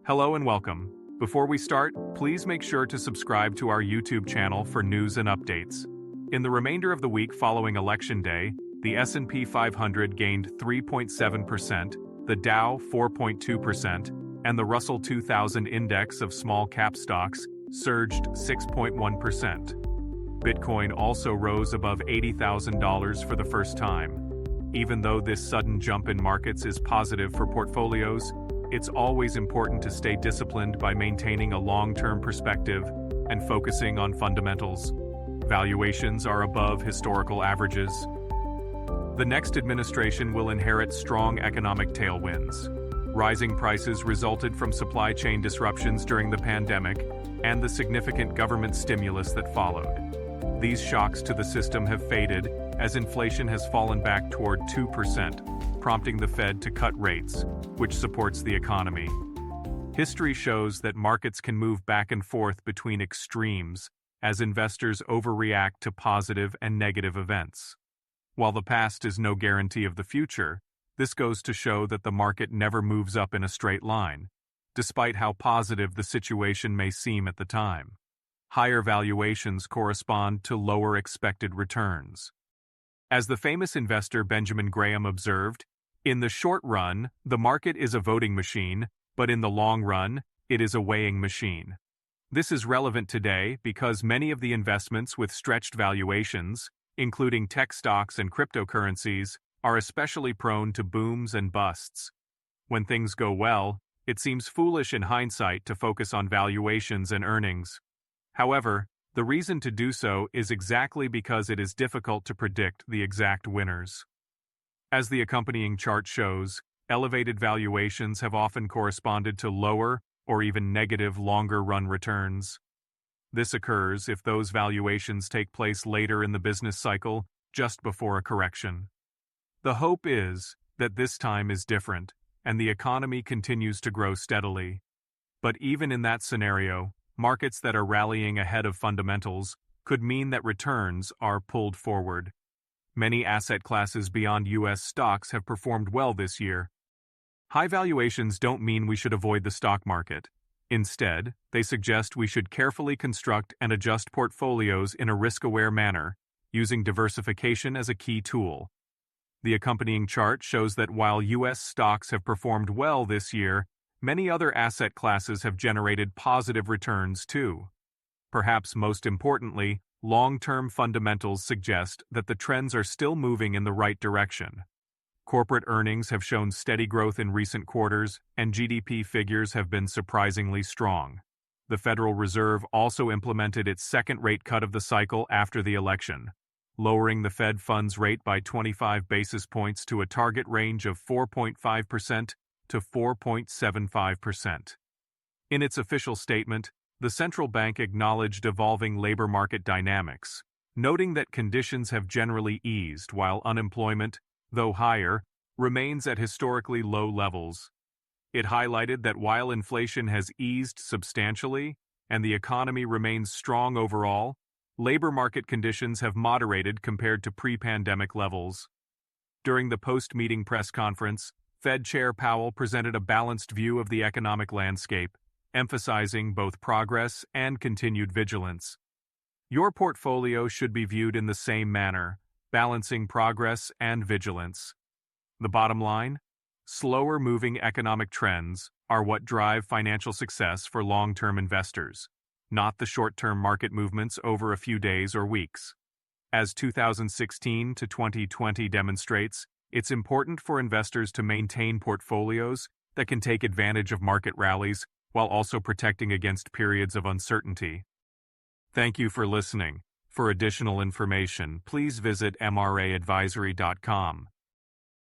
Hello and welcome. Before we start, please make sure to subscribe to our YouTube channel for news and updates. In the remainder of the week following Election Day, the S&P 500 gained 3.7%, the Dow 4.2%, and the Russell 2000 index of small-cap stocks surged 6.1%. Bitcoin also rose above $80,000 for the first time. Even though this sudden jump in markets is positive for portfolios, it's always important to stay disciplined by maintaining a long-term perspective and focusing on fundamentals. Valuations are above historical averages. The next administration will inherit strong economic tailwinds. Rising prices resulted from supply chain disruptions during the pandemic and the significant government stimulus that followed. These shocks to the system have faded as inflation has fallen back toward 2%, prompting the Fed to cut rates, which supports the economy. History shows that markets can move back and forth between extremes as investors overreact to positive and negative events. While the past is no guarantee of the future, this goes to show that the market never moves up in a straight line, despite how positive the situation may seem at the time. Higher valuations correspond to lower expected returns. As the famous investor Benjamin Graham observed, in the short run, the market is a voting machine, but in the long run, it is a weighing machine. This is relevant today because many of the investments with stretched valuations, including tech stocks and cryptocurrencies, are especially prone to booms and busts. When things go well, it seems foolish in hindsight to focus on valuations and earnings. However, the reason to do so is exactly because it is difficult to predict the exact winners. As the accompanying chart shows, elevated valuations have often corresponded to lower or even negative longer-run returns. This occurs if those valuations take place later in the business cycle, just before a correction. The hope is that this time is different, and the economy continues to grow steadily. But even in that scenario, markets that are rallying ahead of fundamentals could mean that returns are pulled forward. Many asset classes beyond U.S. stocks have performed well this year. High valuations don't mean we should avoid the stock market. Instead, they suggest we should carefully construct and adjust portfolios in a risk-aware manner, using diversification as a key tool. The accompanying chart shows that while U.S. stocks have performed well this year, many other asset classes have generated positive returns too. Perhaps most importantly, long-term fundamentals suggest that the trends are still moving in the right direction. Corporate earnings have shown steady growth in recent quarters, and GDP figures have been surprisingly strong. The Federal Reserve also implemented its second rate cut of the cycle after the election, lowering the Fed funds rate by 25 basis points to a target range of 4.5% to 4.75%. In its official statement, the central bank acknowledged evolving labor market dynamics, noting that conditions have generally eased while unemployment, though higher, remains at historically low levels. It highlighted that while inflation has eased substantially and the economy remains strong overall, labor market conditions have moderated compared to pre-pandemic levels. During the post-meeting press conference, Fed Chair Powell presented a balanced view of the economic landscape, emphasizing both progress and continued vigilance. Your portfolio should be viewed in the same manner, balancing progress and vigilance. The bottom line? Slower-moving economic trends are what drive financial success for long-term investors, not the short-term market movements over a few days or weeks. As 2016 to 2020 demonstrates, it's important for investors to maintain portfolios that can take advantage of market rallies while also protecting against periods of uncertainty. Thank you for listening. For additional information, please visit mraadvisory.com.